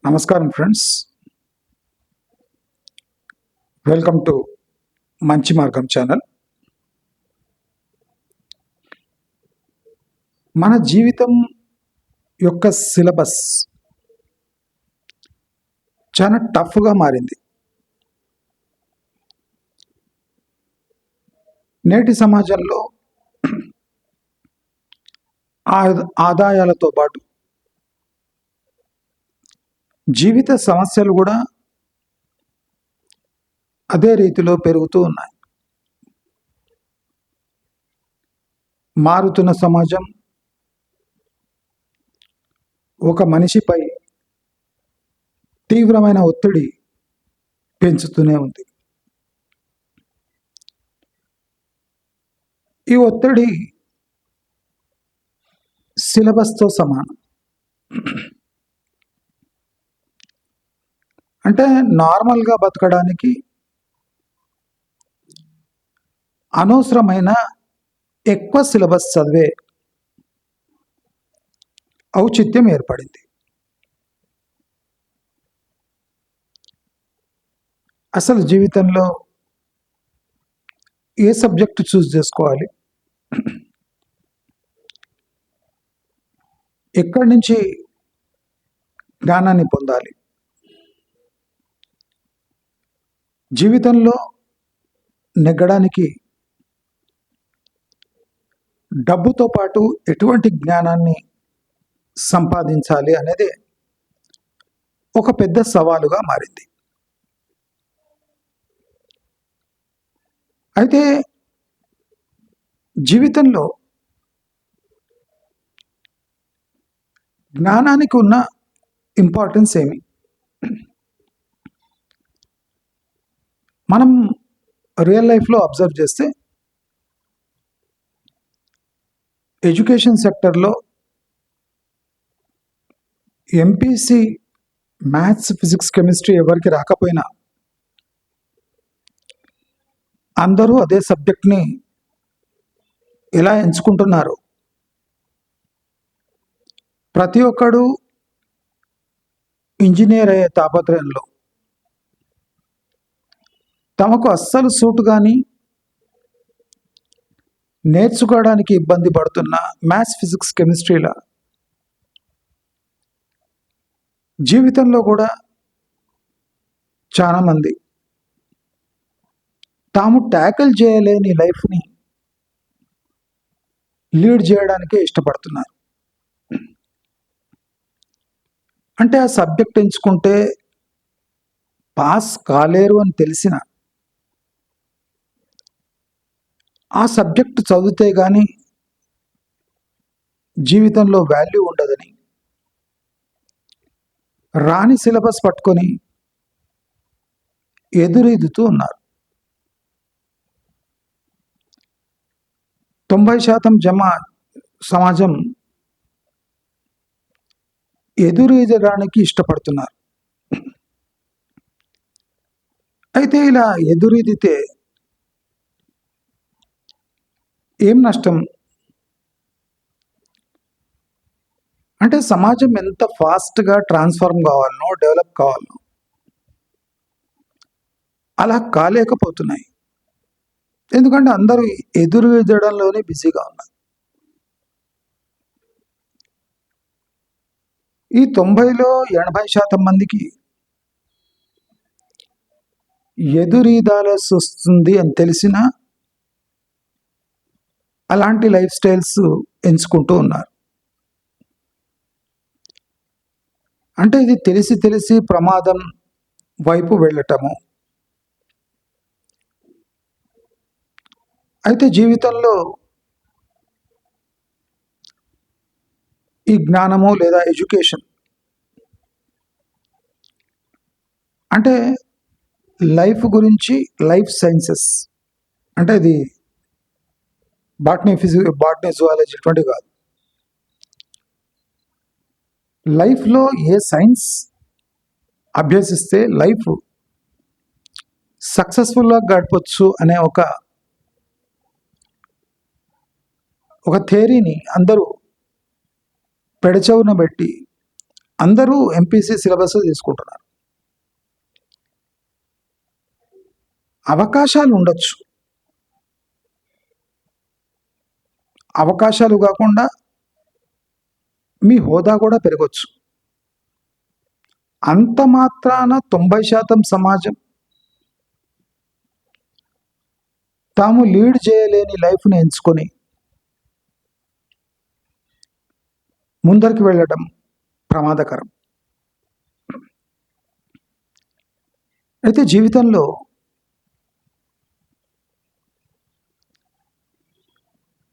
నమస్కారం friends, welcome to మంచి మార్గం ఛానల్. మన జీవితం యొక్క సిలబస్ చాలా టఫ్గా మారింది. నేటి సమాజంలో ఆదాయాలతో పాటు జీవిత సమస్యలు కూడా అదే రీతిలో పెరుగుతూ ఉన్నాయి. మారుతున్న సమాజం ఒక మనిషిపై తీవ్రమైన ఒత్తిడి పెంచుతూనే ఉంది. ఈ ఒత్తిడి సిలబస్తో సమానం. అంటే నార్మల్గా బతకడానికి అనవసరమైన ఎక్కువ సిలబస్ చదివే ఔచిత్యం ఏర్పడింది. అసలు జీవితంలో ఏ సబ్జెక్టు చూస్ చేసుకోవాలి, ఎక్కడి నుంచి జ్ఞానాన్ని పొందాలి, జీవితంలో నెగ్గడానికి డబ్బుతో పాటు ఎటువంటి జ్ఞానాన్ని సంపాదించాలి అనేది ఒక పెద్ద సవాలుగా మారింది. అయితే జీవితంలో జ్ఞానానికి ఉన్న ఇంపార్టెన్స్ ఏమి? మనం రియల్ లైఫ్లో అబ్జర్వ్ చేస్తే ఎడ్యుకేషన్ సెక్టర్లో ఎంపీసీ మ్యాథ్స్, ఫిజిక్స్, కెమిస్ట్రీ ఎవరికి రాకపోయినా అందరూ అదే సబ్జెక్ట్ని ఎలా ఎంచుకుంటున్నారు? ప్రతి ఒక్కడు ఇంజనీర్ అయ్యే తాపత్రయంలో తమకు అస్సలు సూటు కానీ నేర్చుకోవడానికి ఇబ్బంది పడుతున్న మ్యాథ్స్, ఫిజిక్స్, కెమిస్ట్రీల జీవితంలో కూడా చాలామంది తాము ట్యాకిల్ చేయలేని లైఫ్ని లీడ్ చేయడానికే ఇష్టపడుతున్నారు. అంటే ఆ సబ్జెక్ట్ ఎంచుకుంటే పాస్ కాలేరు అని తెలిసిన ఆ సబ్జెక్ట్ చదివితే కానీ జీవితంలో వాల్యూ ఉండదని రాని సిలబస్ పట్టుకొని ఎదురీదుతూ ఉన్నారు. 90% సమాజం ఎదురీదడానికి ఇష్టపడుతున్నారు. అయితే ఇలా ఎదురీదితే ఏం నష్టం? అంటే సమాజం ఎంత ఫాస్ట్గా ట్రాన్స్ఫార్మ్ కావాలనో, డెవలప్ కావాలనో అలా కాలేకపోతున్నాయి. ఎందుకంటే అందరూ ఎదురీదడంలోనే బిజీగా ఉన్నారు. ఈ 90లో 80% మందికి ఎదురీదాల్సి వస్తుంది అని తెలిసిన అలాంటి లైఫ్ స్టైల్స్ ఎంచుకుంటూ ఉన్నారు. అంటే ఇది తెలిసి తెలిసి ప్రమాదం వైపు వెళ్ళటము. అయితే జీవితంలో ఈ జ్ఞానము లేదా ఎడ్యుకేషన్ అంటే లైఫ్ గురించి, లైఫ్ సైన్సెస్ అంటే ఇది బాటనీ, జువాలజీ ఇటువంటి కాదు. లైఫ్లో ఏ సైన్స్ అభ్యసిస్తే లైఫ్ సక్సెస్ఫుల్గా గడపచ్చు అనే ఒక థియరీని అందరూ పెడచెవున పెట్టి అందరూ ఎంపీసీ సిలబస్ తీసుకుంటున్నారు. అవకాశాలు ఉండొచ్చు, అవకాశాలు కాకుండా మీ హోదా కూడా పెరగచ్చు. అంత మాత్రాన 90% సమాజం తాము లీడ్ చేయలేని లైఫ్ని ఎంచుకొని ముందరికి వెళ్ళడం ప్రమాదకరం. అయితే జీవితంలో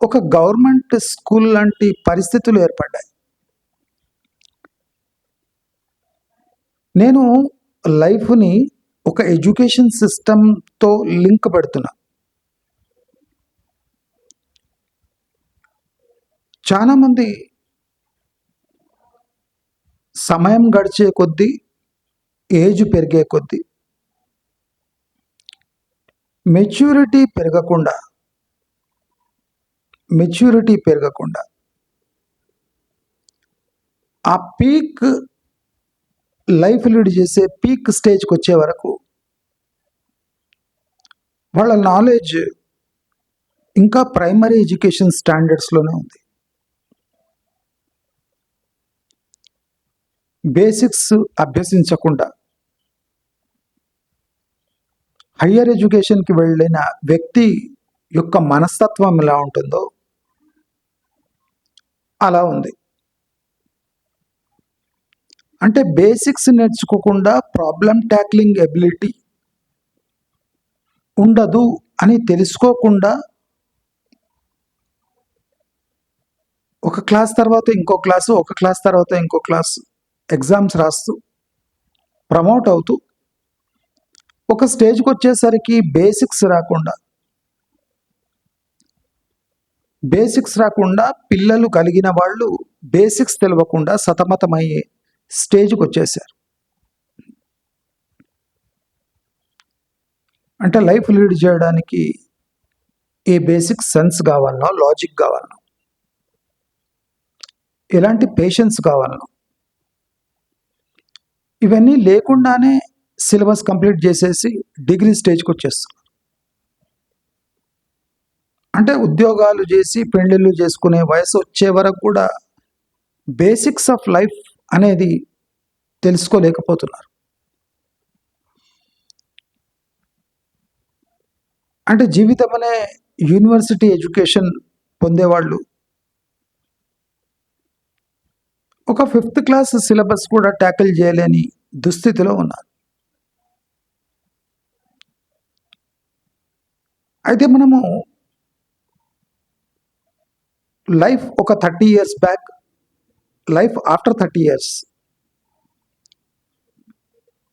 ఒక గవర్నమెంట్ స్కూల్ లాంటి పరిస్థితులు ఏర్పడ్డాయి. నేను లైఫ్ని ఒక ఎడ్యుకేషన్ సిస్టంతో లింక్ పెడుతున్నా. చాలామంది సమయం గడిచే కొద్దీ, ఏజ్ పెరిగే కొద్దీ మెచ్యూరిటీ పెరగకుండా ఆ పీక్ లైఫ్ లీడ్ చేసే పీక్ స్టేజ్కి వచ్చే వరకు వాళ్ళ నాలెడ్జ్ ఇంకా ప్రైమరీ ఎడ్యుకేషన్ స్టాండర్డ్స్లోనే ఉంది. బేసిక్స్ అభ్యసించకుండా హయ్యర్ ఎడ్యుకేషన్కి వెళ్ళిన వ్యక్తి యొక్క మనస్తత్వం ఎలా ఉంటుందో అలా ఉంది. అంటే బేసిక్స్ నేర్చుకోకుండా ప్రాబ్లం ట్యాక్లింగ్ ఎబిలిటీ ఉండదు అని తెలుసుకోకుండా ఒక క్లాస్ తర్వాత ఇంకో క్లాసు, ఒక క్లాస్ తర్వాత ఇంకో క్లాసు ఎగ్జామ్స్ రాస్తూ ప్రమోట్ అవుతూ ఒక స్టేజ్కి వచ్చేసరికి బేసిక్స్ రాకుండా పిల్లలు కలిగిన వాళ్ళు బేసిక్స్ తెలియకుండా సతమతమయ్యే స్టేజ్కి వచ్చేసారు. అంటే లైఫ్ లీడ్ చేయడానికి ఏ బేసిక్ సెన్స్ కావాలనో, లాజిక్ కావాలనో, ఎలాంటి పేషెన్స్ కావాలనో, ఇవన్నీ లేకుండానే సిలబస్ కంప్లీట్ చేసేసి డిగ్రీ స్టేజ్కి వచ్చేస్తున్నారు. అంటే ఉద్యోగాలు చేసి పెళ్ళిళ్ళు చేసుకునే వయసు వచ్చే వరకు కూడా బేసిక్స్ ఆఫ్ లైఫ్ అనేది తెలుసుకోలేకపోతున్నారు. అంటే జీవితం అనే యూనివర్సిటీ ఎడ్యుకేషన్ పొందేవాళ్ళు ఒక 5th క్లాస్ సిలబస్ కూడా ట్యాకిల్ చేయలేని దుస్థితిలో ఉన్నారు. అయితే మనము లైఫ్ ఒక 30 years back, life after 30 years,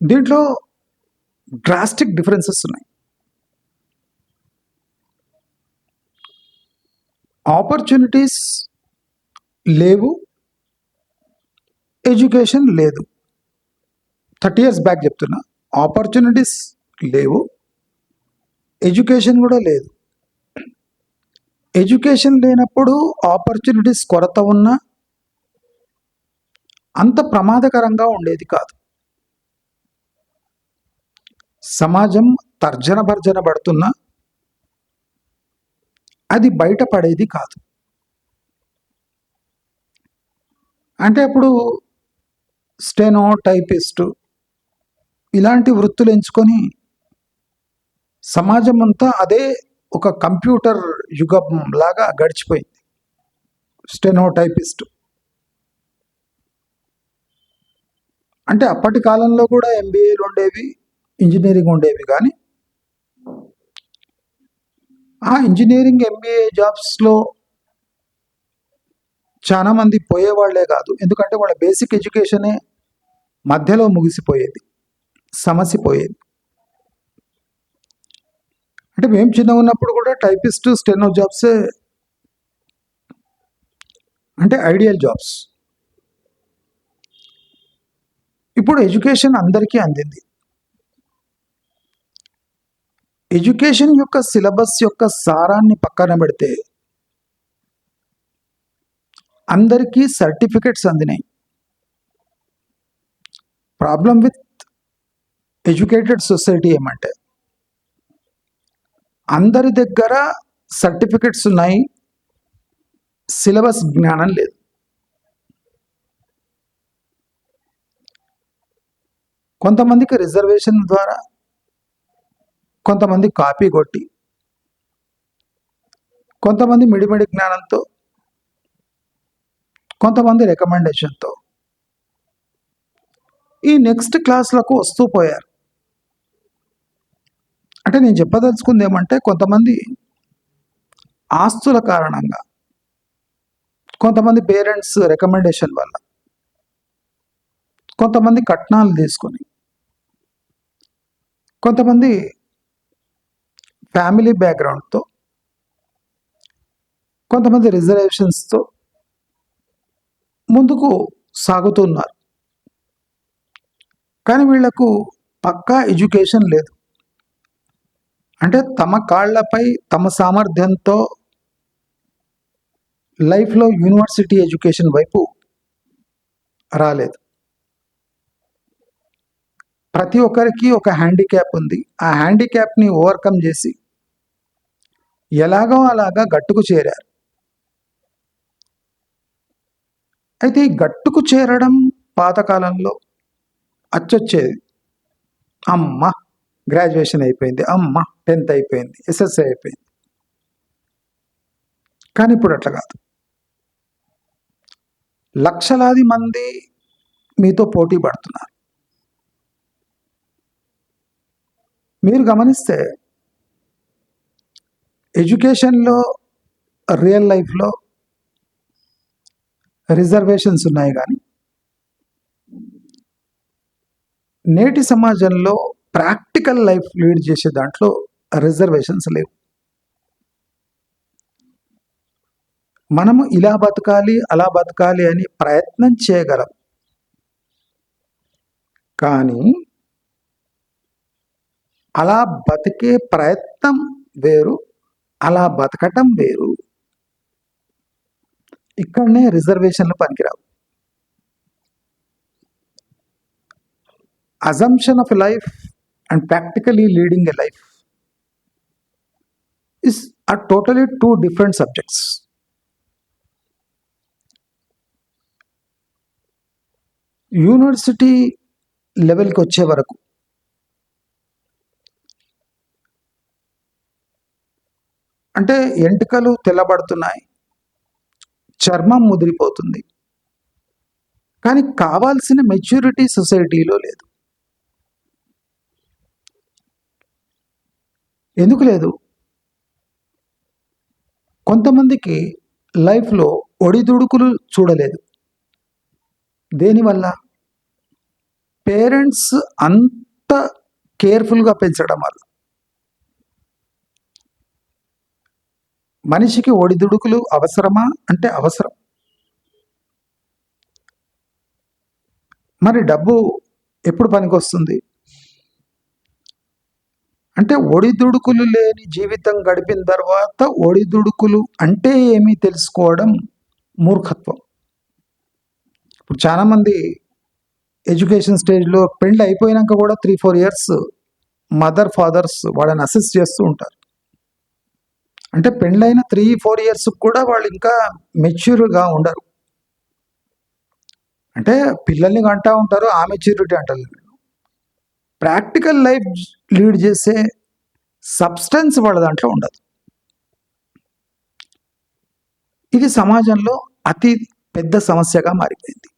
దీంట్లో డ్రాస్టిక్ డిఫరెన్సెస్ ఉన్నాయి. ఆపర్చునిటీస్ లేవు, ఎడ్యుకేషన్ లేదు. 30 years బ్యాక్ చెప్తున్నా, ఆపర్చునిటీస్ లేవు, ఎడ్యుకేషన్ కూడా లేదు. ఎడ్యుకేషన్ లేనప్పుడు ఆపర్చునిటీస్ కొరత ఉన్నా అంత ప్రమాదకరంగా ఉండేది కాదు. సమాజం తర్జన భర్జన పడుతున్నా అది బయటపడేది కాదు. అంటే అప్పుడు స్టెనో, టైపిస్టు ఇలాంటి వృత్తులు ఎంచుకొని సమాజం అంతా అదే ఒక కంప్యూటర్ యుగం లాగా గడిచిపోయింది. స్టెనో, టైపిస్ట్ అంటే అప్పటి కాలంలో కూడా MBAలు ఉండేవి, ఇంజనీరింగ్ ఉండేవి. కానీ ఆ ఇంజనీరింగ్, MBA జాబ్స్లో చాలామంది పోయేవాళ్లే కాదు. ఎందుకంటే వాళ్ళ బేసిక్ ఎడ్యుకేషనే మధ్యలో ముగిసిపోయేది, సమసిపోయేది. అంటే మేము చిన్నగా ఉన్నప్పుడు కూడా టైపిస్ట్, స్టెనో జాబ్సే అంటే ఐడియల్ జాబ్స్. ఇప్పుడు ఎడ్యుకేషన్ అందరికీ అందింది. ఎడ్యుకేషన్ యొక్క సిలబస్ యొక్క సారాన్ని పక్కన పెడితే అందరికీ సర్టిఫికెట్స్ అందినాయి. ప్రాబ్లం విత్ ఎడ్యుకేటెడ్ సొసైటీ ఏమంటే అందరి దగ్గర సర్టిఫికెట్స్ ఉన్నాయి, సిలబస్ జ్ఞానం లేదు. కొంతమందికి రిజర్వేషన్ ద్వారా, కొంతమంది కాపీ కొట్టి, కొంతమంది మిడిమిడి జ్ఞానంతో, కొంతమంది రికమెండేషన్తో ఈ నెక్స్ట్ క్లాస్లకు వస్తూ పోయారు. అంటే నేను చెప్పదలుచుకుంది ఏమంటే కొంతమంది ఆస్తుల కారణంగా, కొంతమంది పేరెంట్స్ రికమెండేషన్ వల్ల, కొంతమంది కట్నాలు తీసుకొని, కొంతమంది ఫ్యామిలీ బ్యాక్గ్రౌండ్తో, కొంతమంది రిజర్వేషన్స్తో ముందుకు సాగుతున్నారు. కానీ వీళ్లకు పక్కా ఎడ్యుకేషన్ లేదు. అంటే తమ కాళ్లపై తమ సామర్థ్యంతో లైఫ్లో యూనివర్సిటీ ఎడ్యుకేషన్ వైపు రాలేదు. ప్రతి ఒక్కరికి ఒక హ్యాండిక్యాప్ ఉంది. ఆ హ్యాండిక్యాప్ని ఓవర్కమ్ చేసి ఎలాగో అలాగా గట్టుకు చేరారు. అయితే ఈ గట్టుకు చేరడం పాతకాలంలో అచ్చొచ్చేది. అమ్మ గ్రాడ్యుయేషన్ అయిపోయింది, అమ్మ 10th అయిపోయింది, ఎస్ఎస్ఐ అయిపోయింది. కానీ ఇప్పుడు అట్లా కాదు. లక్షలాది మంది మీతో పోటీ పడుతున్నారు. మీరు గమనిస్తే ఎడ్యుకేషన్లో, రియల్ లైఫ్లో రిజర్వేషన్స్ ఉన్నాయి, కానీ నేటి సమాజంలో ప్రాక్టికల్ లైఫ్ లీడ్ చేసే దాంట్లో రిజర్వేషన్స్ లేవు. మనము ఇలా బతకాలి, అలా బతకాలి అని ప్రయత్నం చేయగలం, కానీ అలా బతికే ప్రయత్నం వేరు, అలా బతకటం వేరు. ఇక్కడనే రిజర్వేషన్లు పనికిరావు. Assumption of life and practically leading a life is are totally two different subjects. University లెవెల్కి వచ్చే వరకు అంటే ఎంటికలు తెల్లబడుతున్నాయి, చర్మం ముదిరిపోతుంది, కానీ కావాల్సిన మెచ్యూరిటీ సొసైటీలో లేదు. ఎందుకు లేదు? కొంతమందికి లైఫ్లో ఒడిదుడుకులు చూడలేదు. దేనివల్ల? పేరెంట్స్ అంత కేర్ఫుల్గా పెంచడం వల్ల. మనిషికి ఒడిదుడుకులు అవసరమా అంటే అవసరం. మరి డబ్బు ఎప్పుడు పనికొస్తుంది అంటే ఒడిదుడుకులు లేని జీవితం గడిపిన తర్వాత ఒడిదుడుకులు అంటే ఏమీ తెలుసుకోవడం మూర్ఖత్వం. ఇప్పుడు చాలామంది ఎడ్యుకేషన్ స్టేజ్లో పెళ్ళి అయిపోయినాక కూడా 3-4 years మదర్ ఫాదర్స్ వాళ్ళని అసిస్ట్ చేస్తూ ఉంటారు. అంటే పెళ్ళైన 3-4 years కూడా వాళ్ళు ఇంకా మెచ్యూర్గా ఉండరు. అంటే పిల్లల్ని కంటా ఉంటారు, ఆ మెచ్యూరిటీ అంటారు. ప్రాక్టికల్ లైఫ్ లీడ్ చేసే సబ్స్టెన్స్ వాళ్ళ దాంట్లో ఉండదు. ఇది సమాజంలో అతి పెద్ద సమస్యగా మారిపోయింది.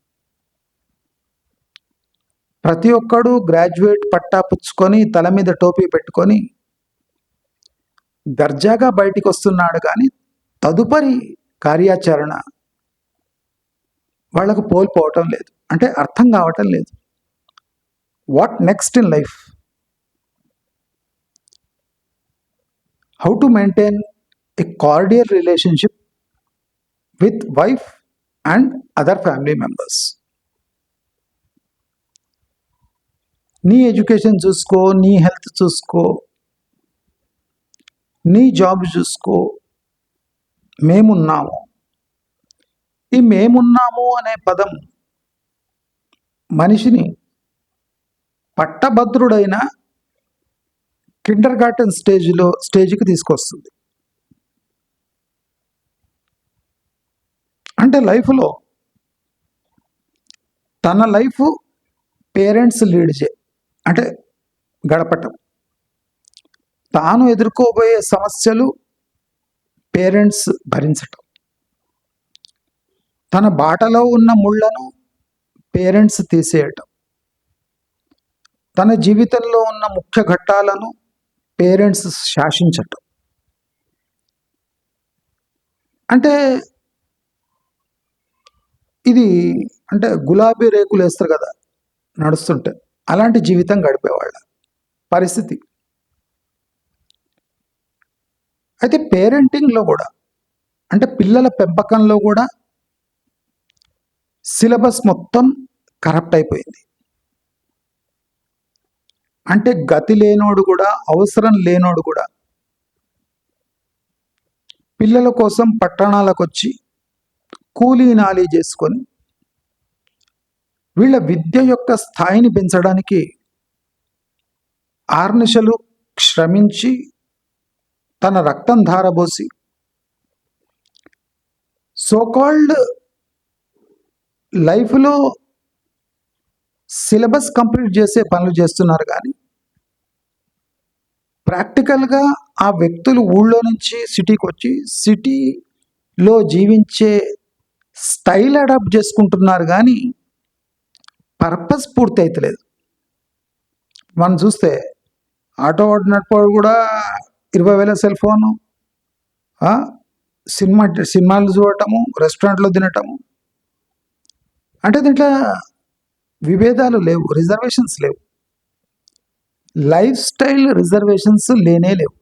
ప్రతి ఒక్కడు గ్రాడ్యుయేట్ పట్టా పుచ్చుకొని తల మీద టోపీ పెట్టుకొని దర్జాగా బయటికి వస్తున్నాడు, కానీ తదుపరి కార్యాచరణ వాళ్లకు పోల్పోవటం లేదు. అంటే అర్థం కావటం లేదు. What next in life, how to maintain a cordial relationship with wife and other family members. నీ ఎడ్యుకేషన్ చూసుకో, నీ హెల్త్ చూసుకో, నీ జాబ్ చూసుకో, మేమున్నాము. ఈ మేమున్నాము అనే పదం మనిషిని పట్టభద్రుడైన కిండర్ గార్టెన్ స్టేజ్కి తీసుకొస్తుంది. అంటే లైఫ్లో తన లైఫ్ పేరెంట్స్ అంటే గడపటం, తాను ఎదుర్కోబోయే సమస్యలు పేరెంట్స్ భరించటం, తన బాటలో ఉన్న ముళ్ళను పేరెంట్స్ తీసేయటం, తన జీవితంలో ఉన్న ముఖ్య ఘట్టాలను పేరెంట్స్ శాసించటం. అంటే ఇది అంటే గులాబీ రేకులు వేస్తారు కదా నడుస్తుంటే, అలాంటి జీవితం గడిపేవాళ్ళ పరిస్థితి. అయితే పేరెంటింగ్లో కూడా అంటే పిల్లల పెంపకంలో కూడా సిలబస్ మొత్తం కరప్ట్ అయిపోయింది. అంటే గతి లేనోడు కూడా, అవసరం లేనోడు కూడా పిల్లల కోసం పట్టణాలకు వచ్చి కూలీ నాలీ చేసుకొని వీళ్ళ విద్య యొక్క స్థాయిని పెంచడానికి ఆర్నిశలు శ్రమించి తన రక్తం ధారబోసి సోకాల్డ్ లైఫ్లో సిలబస్ కంప్లీట్ చేసే పనులు చేస్తున్నారు. కానీ ప్రాక్టికల్గా ఆ వ్యక్తులు ఊళ్ళో నుంచి సిటీకి వచ్చి సిటీలో జీవించే స్టైల్ అడాప్ట్ చేసుకుంటున్నారు, కానీ పర్పస్ పూర్తి అవుతలేదు. మనం చూస్తే ఆటో నడిపోడు కూడా 20,000 సెల్ ఫోను, సినిమాలు చూడటము, రెస్టారెంట్లో తినటము. అంటే దీంట్లో విభేదాలు లేవు, రిజర్వేషన్స్ లేవు, లైఫ్ స్టైల్ రిజర్వేషన్స్ లేనే లేవు.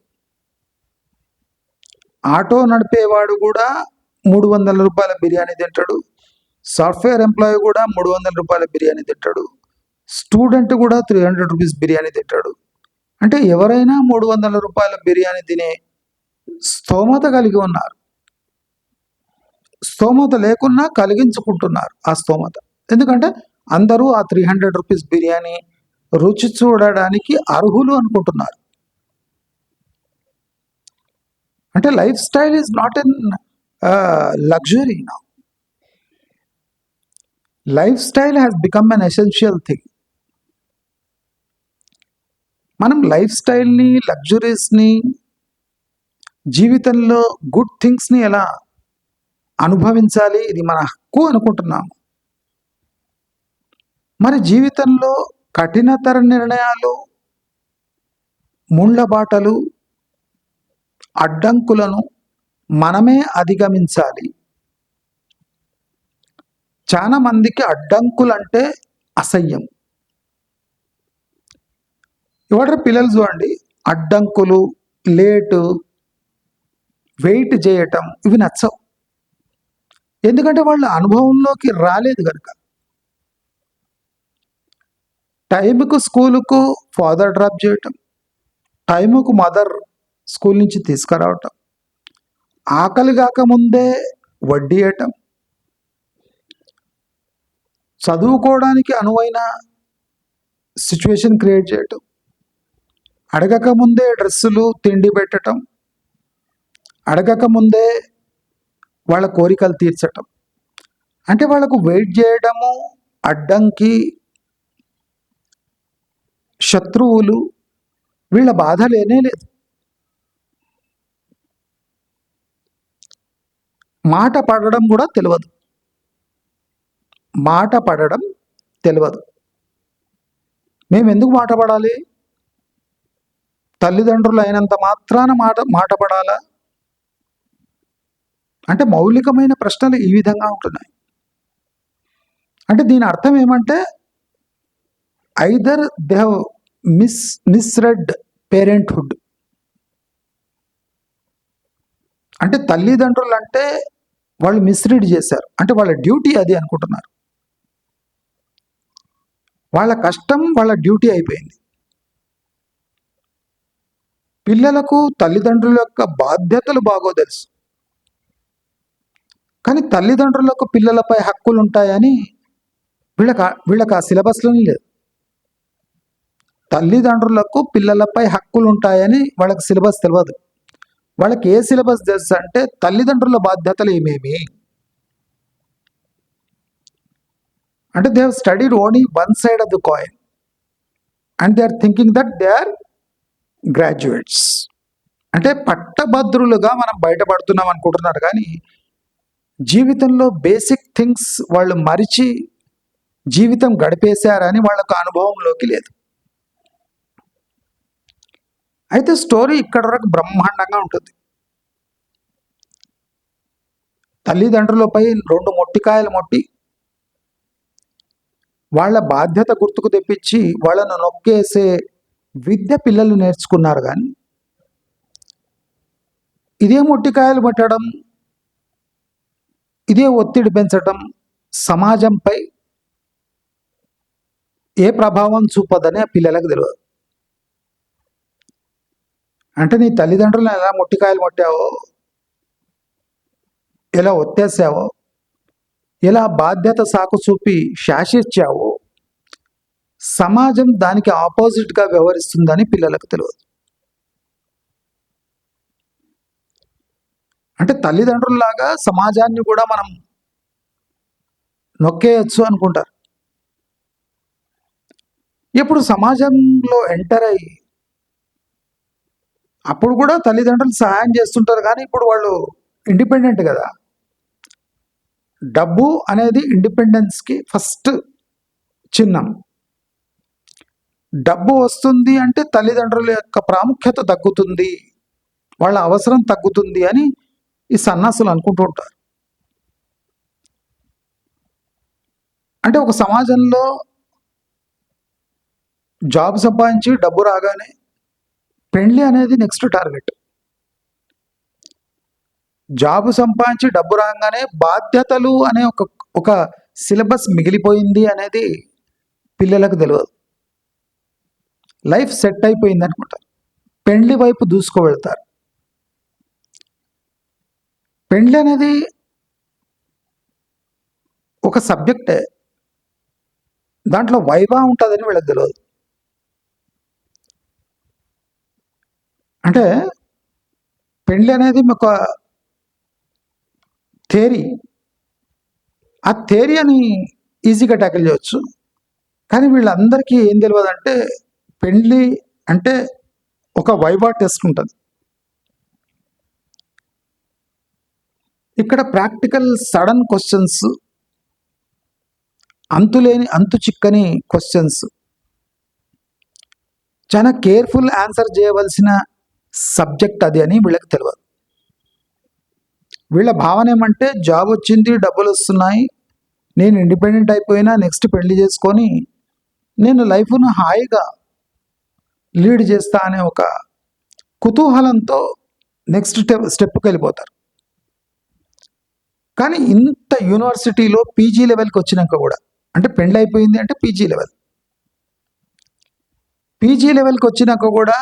ఆటో నడిపేవాడు కూడా 300 రూపాయల బిర్యానీ తింటాడు, సాఫ్ట్వేర్ ఎంప్లాయీ కూడా 300 రూపాయల బిర్యానీ తింటాడు, స్టూడెంట్ కూడా 300 రూపీస్ బిర్యానీ తింటాడు. అంటే ఎవరైనా 300 రూపాయల బిర్యానీ తినే స్తోమత కలిగి ఉన్నారు. స్తోమత లేకున్నా కలిగించుకుంటున్నారు ఆ స్తోమత. ఎందుకంటే అందరూ ఆ 300 రూపీస్ బిర్యానీ రుచి చూడడానికి అర్హులు అనుకుంటున్నారు. అంటే life style is not an luxury now. Life style has become an essential thing. మనం లైఫ్ స్టైల్ని, లగ్జరీస్ని, జీవితంలో గుడ్ థింగ్స్ని ఎలా అనుభవించాలి, ఇది మన హక్కు అనుకుంటున్నాము. మరి జీవితంలో కఠినతర నిర్ణయాలు, ముళ్ళ బాటలు, అడ్డంకులను మనమే అధిగమించాలి. చాలా మందికి అడ్డంకులు అంటే అసహ్యం. ఎవరు పిల్లలు చూడండి, అడ్డంకులు, లేటు, వెయిట్ చేయటం ఇవి నచ్చవు. ఎందుకంటే వాళ్ళ అనుభవంలోకి రాలేదు కనుక. టైంకు స్కూలుకు ఫాదర్ డ్రాప్ చేయటం, టైముకు మదర్ స్కూల్ నుంచి తీసుకురావటం, ఆకలి కాకముందే వడ్డీ వేయటం, చదువుకోవడానికి అనువైన సిచ్యువేషన్ క్రియేట్ చేయటం, అడగకముందే డ్రెస్సులు, తిండి పెట్టడం, అడగకముందే వాళ్ళ కోరికలు తీర్చటం. అంటే వాళ్ళకు వెయిట్ చేయడము, అడ్డంకి, శత్రువులు, వీళ్ళ బాధ లేనే లేదు. మాట పడడం కూడా తెలియదు. మాట పడడం తెలియదు. మేము ఎందుకు మాట పడాలి? తల్లిదండ్రులు అయినంత మాత్రాన మాట పడాలా? అంటే మౌలికమైన ప్రశ్నలు ఈ విధంగా ఉంటున్నాయి. అంటే దీని అర్థం ఏమంటే ఐదర్ దే హ్యావ్ మిస్రెడ్ పేరెంట్హుడ్. అంటే తల్లిదండ్రులు అంటే వాళ్ళు మిస్రీడ్ చేశారు, అంటే వాళ్ళ డ్యూటీ అది అనుకుంటున్నారు. వాళ్ళ కష్టం వాళ్ళ డ్యూటీ అయిపోయింది. పిల్లలకు తల్లిదండ్రుల యొక్క బాధ్యతలు బాగో తెలుసు, కానీ తల్లిదండ్రులకు పిల్లలపై హక్కులు ఉంటాయని వీళ్ళకి ఆ సిలబస్లోనే లేదు. తల్లిదండ్రులకు పిల్లలపై హక్కులు ఉంటాయని వాళ్ళకి సిలబస్ తెలియదు. వాళ్ళకి ఏ సిలబస్ తెలుసు అంటే తల్లిదండ్రుల బాధ్యతలు ఏమేమి అంటే they have studied only one side of the coin and they are thinking that they are graduates. అంటే పట్టభద్రులుగా మనం బయటపడుతున్నాం అనుకుంటున్నారు, కానీ జీవితంలో బేసిక్ థింగ్స్ వాళ్ళు మరిచి జీవితం గడిపేశారని వాళ్ళకు అనుభవంలోకి లేదు. అయితే స్టోరీ ఇక్కడ వరకు బ్రహ్మాండంగా ఉంటుంది. తల్లిదండ్రులపై 2 మొట్టికాయలు మొట్టి వాళ్ళ బాధ్యత గుర్తుకు తెప్పించి వాళ్ళను నొక్కేసే విద్య పిల్లలు నేర్చుకున్నారు, కానీ ఇదే మొట్టికాయలు పట్టడం, ఇదే ఒత్తిడి పెంచడం సమాజంపై ఏ ప్రభావం చూపదని ఆ పిల్లలకు తెలియదు. అంటే నీ తల్లిదండ్రులను ఎలా మొట్టికాయలు కొట్టావో, ఎలా ఒత్తేసావో, ఎలా బాధ్యత సాకు చూపి శాసించావో సమాజం దానికి ఆపోజిట్గా వ్యవహరిస్తుందని పిల్లలకు తెలియదు. అంటే తల్లిదండ్రుల్లాగా సమాజాన్ని కూడా మనం నొక్కేయచ్చు అనుకుంటారు. ఇప్పుడు సమాజంలో ఎంటర్ అయ్యి అప్పుడు కూడా తల్లిదండ్రులు సహాయం చేస్తుంటారు, కానీ ఇప్పుడు వాళ్ళు ఇండిపెండెంట్ కదా. డబ్బు అనేది ఇండిపెండెన్స్కి ఫస్ట్ చిహ్నం. డబ్బు వస్తుంది అంటే తల్లిదండ్రుల యొక్క ప్రాముఖ్యత తగ్గుతుంది, వాళ్ళ అవసరం తగ్గుతుంది అని ఈ సన్నాసులు అనుకుంటూ ఉంటారు. అంటే ఒక సమాజంలో జాబ్ సంపాదించి డబ్బు రాగానే పెళ్లి అనేది నెక్స్ట్ టార్గెట్. జాబ్ సంపాదించి డబ్బు రాగానే బాధ్యతలు అనే ఒక సిలబస్ మిగిలిపోయింది అనేది పిల్లలకు తెలియదు. లైఫ్ సెట్ అయిపోయింది అనుకుంటారు, పెళ్లి వైపు దూసుకు వెళ్తారు. పెళ్లి అనేది ఒక సబ్జెక్టే, దాంట్లో వైవా ఉంటుందని వీళ్ళకి తెలియదు. అంటే పెళ్లి అనేది ఒక థియరీ, ఆ థియరీ అని ఈజీగా ట్యాకిల్ చేయవచ్చు, కానీ వీళ్ళందరికీ ఏం తెలియదు అంటే పెళ్లి అంటే ఒక వైవా టెస్ట్ ఉంటుంది. ఇక్కడ ప్రాక్టికల్ సడన్ క్వశ్చన్స్, అంతు చిక్కని క్వశ్చన్స్, చాలా కేర్ఫుల్ ఆన్సర్ చేయవలసిన సబ్జెక్ట్ అది అని వీళ్ళకి తెలియదు. వీళ్ళ భావన ఏమంటే జాబ్ వచ్చింది, డబ్బులు వస్తున్నాయి, నేను ఇండిపెండెంట్ అయిపోయినా నెక్స్ట్ పెళ్లి చేసుకొని నేను లైఫ్ను హాయిగా లీడ్ చేస్తా అనే ఒక కుతూహలంతో నెక్స్ట్ స్టెప్కి వెళ్ళిపోతారు. కానీ ఇంత యూనివర్సిటీలో పీజీ లెవెల్కి వచ్చినాక కూడా, అంటే పెళ్ళి అయిపోయింది అంటే పీజీ లెవెల్కి వచ్చినాక కూడా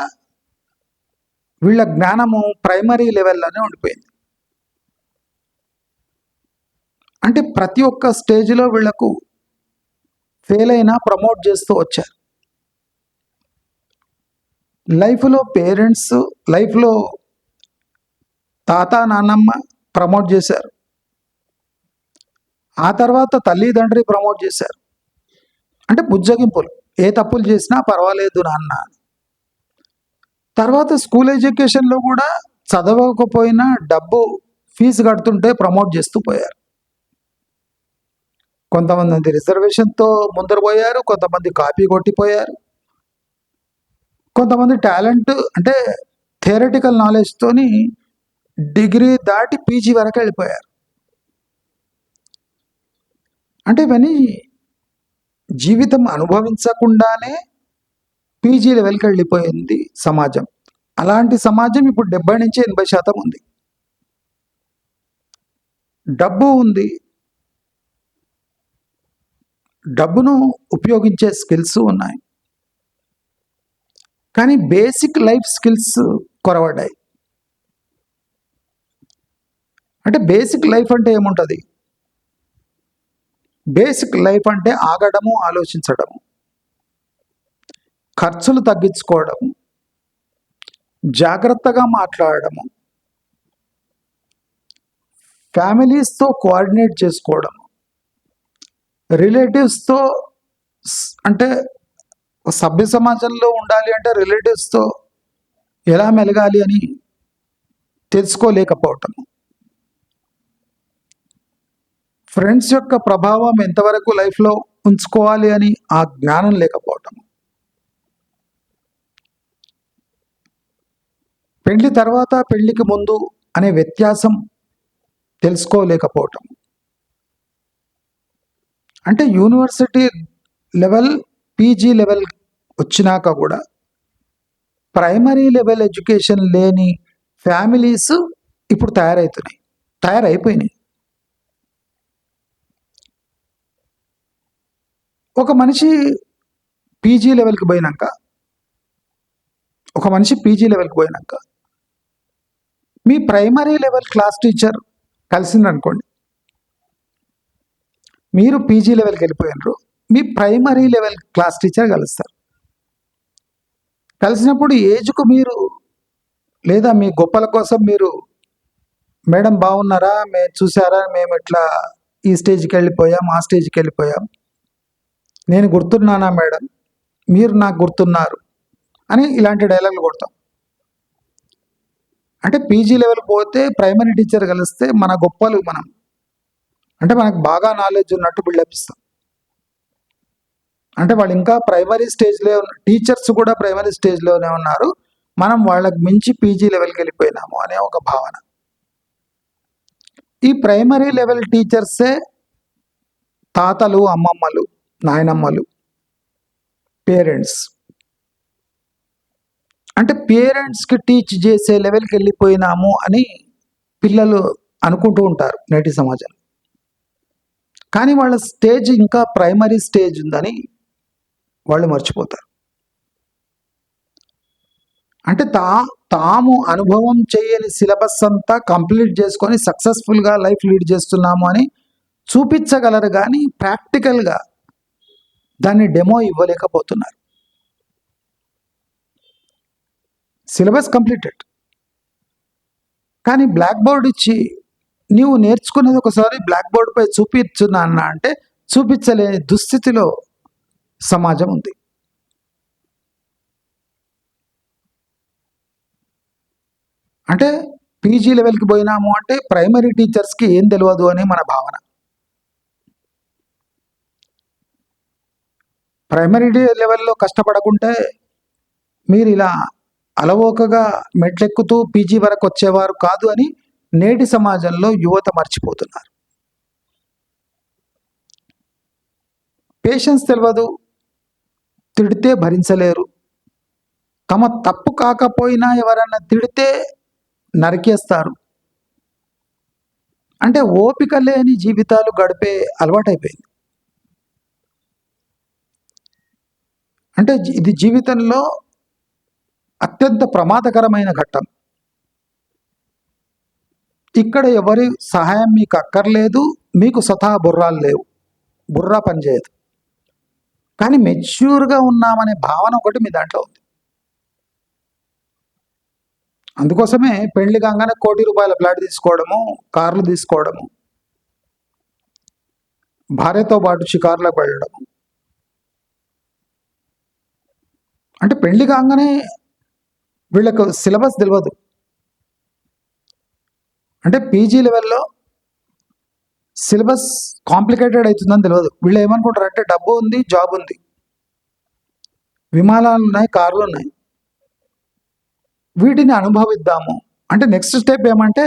వీళ్ళ జ్ఞానము ప్రైమరీ లెవెల్లోనే ఉండిపోయింది. అంటే ప్రతి ఒక్క స్టేజ్లో వీళ్లకు ఫెయిల్ అయినా ప్రమోట్ చేస్తూ వచ్చారు. లైఫ్లో పేరెంట్స్, లైఫ్లో తాత నాన్నమ్మ ప్రమోట్ చేశారు, ఆ తర్వాత తల్లిదండ్రి ప్రమోట్ చేశారు. అంటే బుజ్జగింపులు, ఏ తప్పులు చేసినా పర్వాలేదు నాన్న. తర్వాత స్కూల్ ఎడ్యుకేషన్లో కూడా చదవకపోయినా డబ్బు ఫీజు కడుతుంటే ప్రమోట్ చేస్తూ పోయారు. కొంతమంది రిజర్వేషన్తో ముందర పోయారు, కొంతమంది కాపీ కొట్టిపోయారు, కొంతమంది టాలెంట్ అంటే థియరటికల్ నాలెడ్జ్తోని డిగ్రీ దాటి పీజీ వరకు వెళ్ళిపోయారు. అంటే ఇవన్నీ జీవితం అనుభవించకుండానే పీజీ లెవెల్కి వెళ్ళిపోయింది సమాజం. అలాంటి సమాజం ఇప్పుడు 70 నుంచి 80% ఉంది. డబ్బు ఉంది, డబ్బును ఉపయోగించే స్కిల్స్ ఉన్నాయి, కానీ బేసిక్ లైఫ్ స్కిల్స్ కొరవడ్డాయి. అంటే బేసిక్ లైఫ్ అంటే ఏముంటుంది? బేసిక్ లైఫ్ అంటే ఆగడము, ఆలోచించడము. ఖర్చులు తగ్గించుకోవడము, జాగ్రత్తగా మాట్లాడడము, ఫ్యామిలీస్తో కోఆర్డినేట్ చేసుకోవడం, రిలేటివ్స్తో అంటే సభ్య సమాజంలో ఉండాలి అంటే రిలేటివ్స్తో ఎలా మెలగాలి అని తెలుసుకోలేకపోవటం, ఫ్రెండ్స్ యొక్క ప్రభావం ఎంతవరకు లైఫ్లో ఉంచుకోవాలి అని ఆ జ్ఞానం లేకపోవటం, పెళ్లి తర్వాత పెళ్లికి ముందు అనే వ్యత్యాసం తెలుసుకోలేకపోవటం, అంటే యూనివర్సిటీ లెవెల్ పీజీ లెవెల్ వచ్చినాక కూడా ప్రైమరీ లెవెల్ ఎడ్యుకేషన్ లేని ఫ్యామిలీస్ ఇప్పుడు తయారైపోయినాయి. ఒక మనిషి పీజీ లెవెల్కి పోయినాక మీ ప్రైమరీ లెవెల్ క్లాస్ టీచర్ కలిసిందనుకోండి, మీరు పీజీ లెవెల్కి వెళ్ళిపోయినారు, మీ ప్రైమరీ లెవెల్ క్లాస్ టీచర్ కలుస్తారు. కలిసినప్పుడు ఏజ్కు మీరు లేదా మీ గొప్పల కోసం మీరు మేడం బాగున్నారా, మేము చూసారా, మేము ఇట్లా ఈ స్టేజ్కి వెళ్ళిపోయాం, ఆ స్టేజ్కి వెళ్ళిపోయాం, నేను గుర్తున్నానా మేడం, మీరు నాకు గుర్తున్నారు అని ఇలాంటి డైలాగులు కొడతాం. అంటే పీజీ లెవెల్ పోతే ప్రైమరీ టీచర్ కలిస్తే మన గొప్పలు అంటే మనకు బాగా నాలెడ్జ్ ఉన్నట్టు బిల్డప్ ఇస్తాం. అంటే వాళ్ళు ఇంకా ప్రైమరీ స్టేజ్లో టీచర్స్ కూడా ప్రైమరీ స్టేజ్లోనే ఉన్నారు, మనం వాళ్ళకి మించి పీజీ లెవెల్కి వెళ్ళిపోయినాము అనే ఒక భావన. ఈ ప్రైమరీ లెవెల్ టీచర్సే తాతలు, అమ్మమ్మలు, నాయనమ్మలు, పేరెంట్స్. అంటే పేరెంట్స్కి టీచ్ చేసే లెవెల్కి వెళ్ళిపోయినాము అని పిల్లలు అనుకుంటూ ఉంటారు నేటి సమాజం. కానీ వాళ్ళ స్టేజ్ ఇంకా ప్రైమరీ స్టేజ్ ఉందని వాళ్ళు మర్చిపోతారు. అంటే తాము అనుభవం చేయని సిలబస్ అంతా కంప్లీట్ చేసుకొని సక్సెస్ఫుల్గా లైఫ్ లీడ్ చేస్తున్నాము అని చూపించగలరు, కానీ ప్రాక్టికల్గా దాన్ని డెమో ఇవ్వలేకపోతున్నారు. సిలబస్ కంప్లీటెడ్, కానీ బ్లాక్ బోర్డ్ ఇచ్చి నీవు నేర్చుకునేది ఒకసారి బ్లాక్ బోర్డుపై చూపించున్నా అంటే చూపించలేని దుస్థితిలో సమాజం ఉంది. అంటే పీజీ లెవెల్కి పోయినాము అంటే ప్రైమరీ టీచర్స్కి ఏం తెలియదు అని మన భావన. ప్రైమరీ లెవెల్లో కష్టపడకుంటే మీరు ఇలా అలవోకగా మెట్లెక్కుతూ పీజీ వరకు వచ్చేవారు కాదు అని నేటి సమాజంలో యువత మర్చిపోతున్నారు. పేషెన్స్ తెలియదు, తిడితే భరించలేరు, తమ తప్పు కాకపోయినా ఎవరన్నా తిడితే నరికేస్తారు. అంటే ఓపిక లేని జీవితాలు గడిపే అలవాటైపోయింది. అంటే ఇది జీవితంలో అత్యంత ప్రమాదకరమైన ఘట్టం. ఇక్కడ ఎవరి సహాయం మీకు అక్కర్లేదు, మీకు స్వతహా బుర్రాలు లేవు, బుర్రా పనిచేయదు, కానీ మెచ్యూర్గా ఉన్నామనే భావన ఒకటి మీ దాంట్లో ఉంది. అందుకోసమే పెళ్లి కాగానే ₹1 కోటి ఫ్లాట్ తీసుకోవడము, కార్లు తీసుకోవడము, భార్యతో పాటు షికార్లకు వెళ్ళడము. అంటే పెళ్లి కాగానే వీళ్ళకు సిలబస్ తెలియదు. అంటే పీజీ లెవెల్లో సిలబస్ కాంప్లికేటెడ్ అవుతుందని తెలియదు. వీళ్ళు ఏమనుకుంటారు అంటే డబ్బు ఉంది, జాబ్ ఉంది, విమానాలు ఉన్నాయి, కార్లు ఉన్నాయి, వీటిని అనుభవిద్దాము అంటే నెక్స్ట్ స్టెప్ ఏమంటే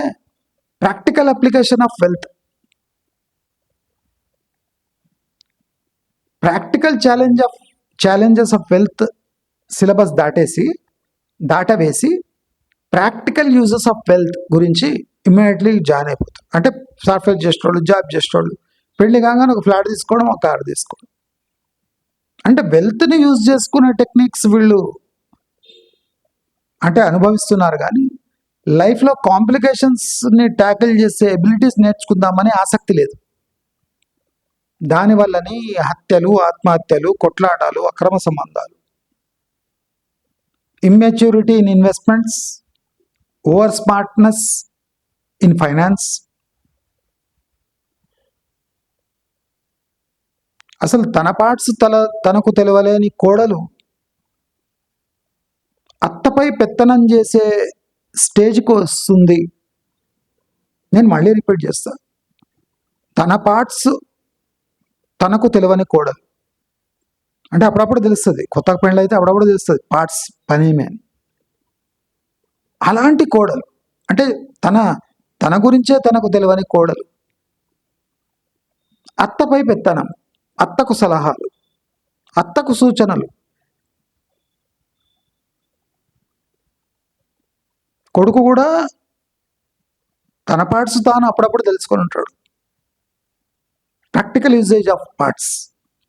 practical application of wealth. Practical challenges of wealth syllabus దాటవేసి ప్రాక్టికల్ యూజెస్ ఆఫ్ వెల్త్ గురించి ఇమ్మీడియట్లీ జాయిన్ అయిపోతారు. అంటే సాఫ్ట్వేర్ చేసేవాళ్ళు, జాబ్ చేసేవాళ్ళు పెళ్లి కాగానే ఒక ఫ్లాట్ తీసుకోవడం, ఒక కారు తీసుకోవడం. అంటే వెల్త్ని యూజ్ చేసుకునే టెక్నిక్స్ వీళ్ళు అంటే అనుభవిస్తున్నారు, కానీ లైఫ్లో కాంప్లికేషన్స్ని ట్యాకిల్ చేసే ఎబిలిటీస్ నేర్చుకుందామని ఆసక్తి లేదు. దానివల్లని హత్యలు, ఆత్మహత్యలు, కొట్లాటాలు, అక్రమ సంబంధాలు. immaturity in investments, over smartness in finance. అసలు తన పార్ట్స్ తనకు తెలవలేని కోడలు అత్తపై పెత్తనం చేసే స్టేజ్కి వస్తుంది. నేను మళ్ళీ రిపీట్ చేస్తా, తన పార్ట్స్ తనకు తెలియని కోడలు అంటే అప్పుడప్పుడు తెలుస్తుంది, కొత్త పెళ్ళి అయితే అప్పుడప్పుడు తెలుస్తుంది పార్ట్స్ పనేమే అని. అలాంటి కోడలు అంటే తన గురించే తనకు తెలియని కోడలు, అత్తపై పెత్తనం, అత్తకు సలహాలు, అత్తకు సూచనలు. కొడుకు కూడా తన పార్ట్స్ తాను అప్పుడప్పుడు తెలుసుకొని ఉంటాడు. ప్రాక్టికల్ యూజేజ్ ఆఫ్ పార్ట్స్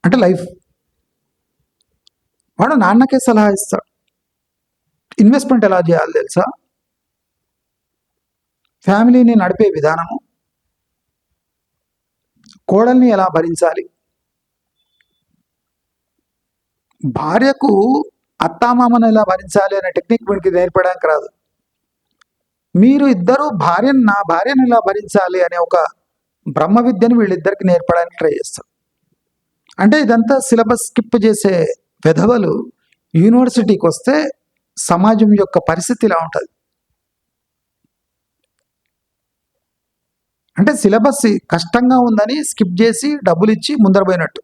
అంటే లైఫ్. వాడు నాన్నకే సలహా ఇస్తాడు, ఇన్వెస్ట్మెంట్ ఎలా చేయాలి తెలుసా, ఫ్యామిలీని నడిపే విధానము, కోడల్ని ఎలా భరించాలి, భార్యకు అత్తామామను ఎలా భరించాలి అనే టెక్నిక్ వీడికి నేర్పడానికి రాదు. మీరు ఇద్దరు నా భార్యను ఎలా భరించాలి అనే ఒక బ్రహ్మ విద్యను వీళ్ళిద్దరికి నేర్పడానికి ట్రై చేస్తారు. అంటే ఇదంతా సిలబస్ స్కిప్ చేసే వెధవలు యూనివర్సిటీకి వస్తే సమాజం యొక్క పరిస్థితి ఇలా ఉంటుంది. అంటే సిలబస్ కష్టంగా ఉందని స్కిప్ చేసి డబ్బులు ఇచ్చి ముందర పోయినట్టు.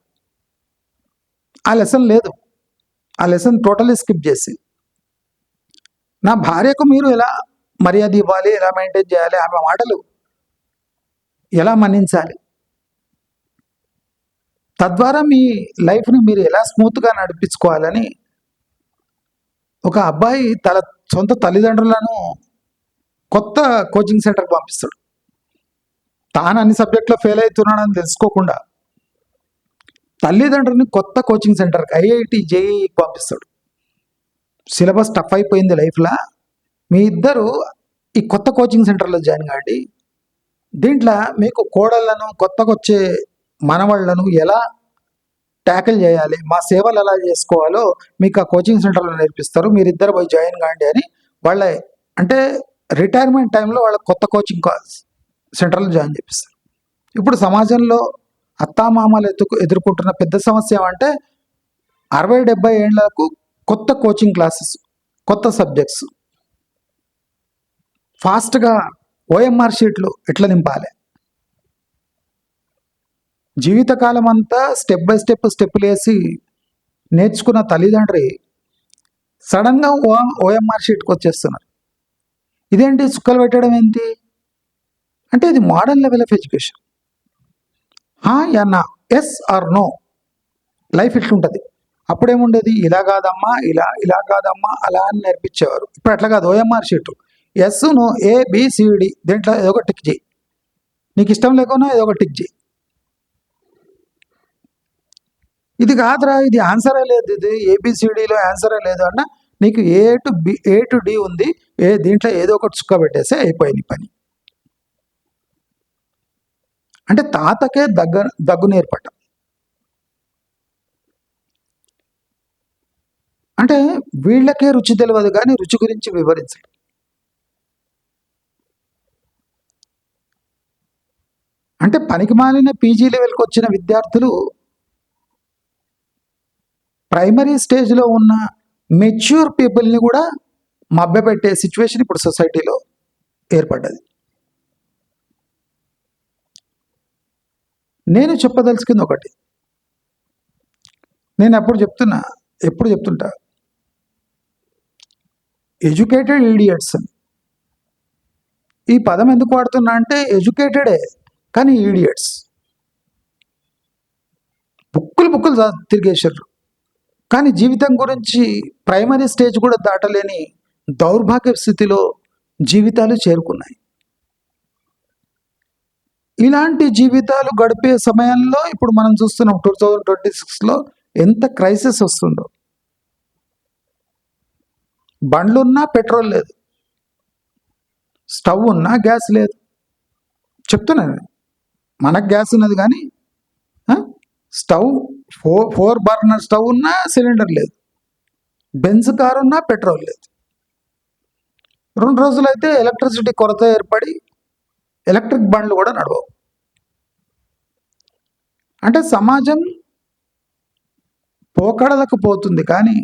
ఆ లెసన్ లేదు, ఆ లెసన్ టోటలీ స్కిప్ చేసి నా భార్యకు మీరు ఎలా మర్యాద ఇవ్వాలి, ఎలా మెయింటైన్ చేయాలి, ఆమె మాటలు ఎలా మన్నించాలి, తద్వారా మీ లైఫ్ని మీరు ఎలా స్మూత్గా నడిపించుకోవాలని ఒక అబ్బాయి సొంత తల్లిదండ్రులను కొత్త కోచింగ్ సెంటర్కి పంపిస్తాడు. తాను అన్ని సబ్జెక్టులో ఫెయిల్ అవుతున్నాడని తెలుసుకోకుండా తల్లిదండ్రుని కొత్త కోచింగ్ సెంటర్కి ఐఐటి జేఈకి పంపిస్తాడు. సిలబస్ టఫ్ అయిపోయింది లైఫ్లో, మీ ఇద్దరు ఈ కొత్త కోచింగ్ సెంటర్లో జాయిన్ కాండి, దీంట్లో మీకు కోడళ్లను కొత్తగా వచ్చే మనవాళ్లను ఎలా ట్యాకిల్ చేయాలి, మా సేవలు ఎలా చేసుకోవాలో మీకు ఆ కోచింగ్ సెంటర్లో నేర్పిస్తారు, మీరిద్దరు పోయి జాయిన్ కాండి అని వాళ్ళ అంటే రిటైర్మెంట్ టైంలో వాళ్ళ కొత్త కోచింగ్ సెంటర్లో జాయిన్ చేపిస్తారు. ఇప్పుడు సమాజంలో అత్తామామలు ఎదుర్కొంటున్న పెద్ద సమస్య ఏమంటే 60-70 ఏళ్లకు కొత్త కోచింగ్ క్లాసెస్, కొత్త సబ్జెక్ట్స్, ఫాస్ట్గా ఓఎంఆర్ షీట్లు ఎట్లా నింపాలి, జీవితకాలం అంతా స్టెప్ బై స్టెప్పులు వేసి నేర్చుకున్న తల్లిదండ్రి సడన్గా ఓఎంఆర్ షీట్కి వచ్చేస్తున్నారు. ఇదేంటి చుక్కలు పెట్టడం ఏంటి అంటే ఇది modern level of education. Yeah నా, ఎస్ ఆర్ నో, లైఫ్ ఇట్లుంటుంది. అప్పుడేముండేది, ఇలా కాదమ్మా, ఇలా కాదమ్మా అలా అని నేర్పించేవారు. ఇప్పుడు అట్లా కాదు, OMR sheet, yes no, ABCD, దీంట్లో ఏదో ఒక టిక్ చేయి, నీకు ఇష్టం లేకుండా ఏదో ఒక టిక్ చేయి. ఇది కాదురా, ఇది ఆన్సరే లేదు, ఇది ఏబిసిడిలో ఆన్సరే లేదు అన్న నీకు ఏ టు డి ఉంది, దీంట్లో ఏదో ఒకటి చుక్క పెట్టేస్తే అయిపోయింది పని. అంటే తాతకే దగ్గు నేర్పటం. అంటే వీళ్ళకే రుచి తెలియదు కానీ రుచి గురించి వివరించడం. అంటే పనికిమాలిన పీజీ లెవెల్కి వచ్చిన విద్యార్థులు ప్రైమరీ స్టేజ్లో ఉన్న మెచ్యూర్ పీపుల్ని కూడా మభ్యపెట్టే సిచ్యువేషన్ ఇప్పుడు సొసైటీలో ఏర్పడ్డది. నేను చెప్పదలుచుకుంది ఒకటి, నేను ఎప్పుడు చెప్తుంటా, ఎడ్యుకేటెడ్ ఈడియట్స్ అని. ఈ పదం ఎందుకు వాడుతున్నా అంటే ఎడ్యుకేటెడే కానీ ఈడియట్స్, బుక్కులు తిరిగేశారు కానీ జీవితం గురించి ప్రైమరీ స్టేజ్ కూడా దాటలేని దౌర్భాగ్య స్థితిలో జీవితాలు చేరుకున్నాయి. ఇలాంటి జీవితాలు గడిపే సమయంలో ఇప్పుడు మనం చూస్తున్నాం 2026లో ఎంత క్రైసిస్ వస్తుందో. బండ్లున్నా పెట్రోల్ లేదు, స్టవ్ ఉన్నా గ్యాస్ లేదు. చెప్తున్నాను, మనకు గ్యాస్ ఉన్నది కానీ స్టవ్ 4 బర్నర్ స్టవ్ ఉన్నా సిలిండర్ లేదు. బెంజ్ కారు ఉన్నా పెట్రోల్ లేదు. 2 రోజులైతే ఎలక్ట్రిసిటీ కొరత ఏర్పడి ఎలక్ట్రిక్ బండ్లు కూడా నడవవు. అంటే సమాజం పోకడలకు పోతుంది, కానీ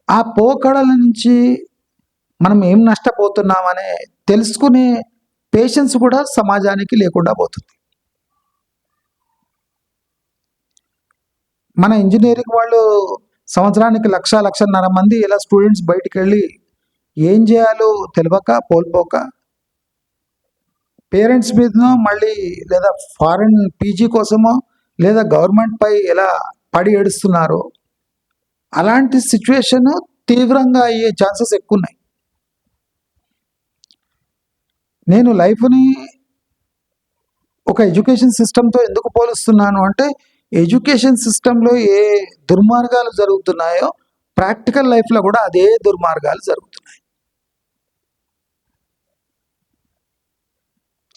ఆ పోకడల నుంచి మనం ఏం నష్టపోతున్నామనే తెలుసుకునే పేషెన్స్ కూడా సమాజానికి లేకుండా పోతుంది. మన ఇంజనీరింగ్ వాళ్ళు సంవత్సరానికి 1,00,000-1,50,000 మంది ఇలా స్టూడెంట్స్ బయటికి వెళ్ళి ఏం చేయాలో తెలియక కోల్పోక పేరెంట్స్ మీదనో మళ్ళీ లేదా ఫారెన్ పీజీ కోసమో లేదా గవర్నమెంట్ పై ఎలా పడి ఏడుస్తున్నారో అలాంటి సిచ్యువేషన్ తీవ్రంగా అయ్యే ఛాన్సెస్ ఎక్కువ ఉన్నాయి. నేను లైఫ్ని ఒక ఎడ్యుకేషన్ సిస్టంతో ఎందుకు పోలుస్తున్నాను అంటే, ఎడ్యుకేషన్ సిస్టంలో ఏ దుర్మార్గాలు జరుగుతున్నాయో ప్రాక్టికల్ లైఫ్లో కూడా అదే దుర్మార్గాలు జరుగుతున్నాయి.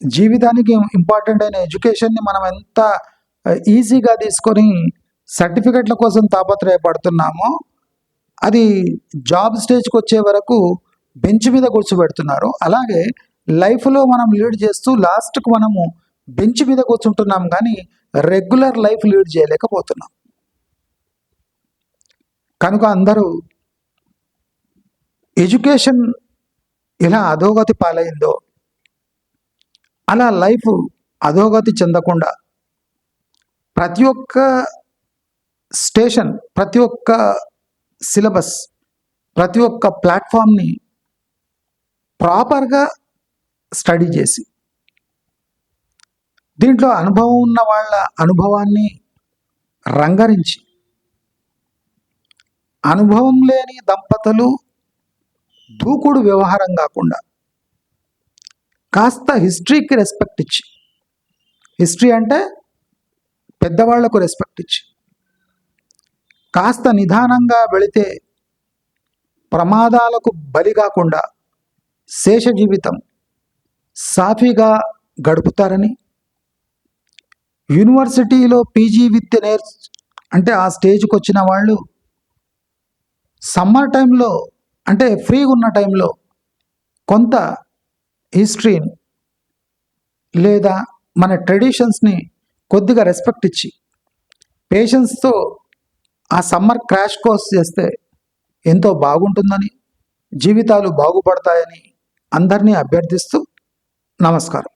జీవితానికి ఇంపార్టెంట్ అయిన ఎడ్యుకేషన్ని మనం ఎంత ఈజీగా తీసుకొని సర్టిఫికెట్ల కోసం తాపత్రయపడుతున్నామో, అది జాబ్ స్టేజ్కి వచ్చే వరకు బెంచ్ మీద కూర్చోబెడుతున్నారు. అలాగే లైఫ్లో మనం లీడ్ చేస్తూ లాస్ట్కు మనము బెంచ్ మీద కూర్చుంటున్నాం, కానీ రెగ్యులర్ లైఫ్ లీడ్ చేయలేకపోతున్నాం. కనుక అందరూ ఎడ్యుకేషన్ ఎలా అధోగతి పాలైందో అలా లైఫ్ అధోగతి చెందకుండా ప్రతి ఒక్క స్టేషన్, ప్రతి ఒక్క సిలబస్, ప్రతి ఒక్క ప్లాట్ఫామ్ని ప్రాపర్గా స్టడీ చేసి దీంట్లో అనుభవం ఉన్న వాళ్ళ అనుభవాన్ని రంగరించి, అనుభవం లేని దంపతులు దూకుడు వ్యవహారం కాకుండా కాస్త హిస్టరీకి రెస్పెక్ట్ ఇచ్చి, హిస్టరీ అంటే పెద్దవాళ్లకు రెస్పెక్ట్ ఇచ్చి కాస్త నిదానంగా వెళితే ప్రమాదాలకు బలి కాకుండా శేష జీవితం సాఫీగా గడుపుతారని, యూనివర్సిటీలో పీజీ విద్య అంటే ఆ స్టేజ్కి వచ్చిన వాళ్ళు సమ్మర్ టైంలో అంటే ఫ్రీగా ఉన్న టైంలో కొంత హిస్టరీని లేదా మన ట్రెడిషన్స్ని కొద్దిగా రెస్పెక్ట్ ఇచ్చి పేషెన్స్తో ఆ సమ్మర్ క్రాష్ కోర్స్ చేస్తే ఎంతో బాగుంటుందని, జీవితాలు బాగుపడతాయని అందరినీ అభ్యర్థిస్తూ నమస్కారం.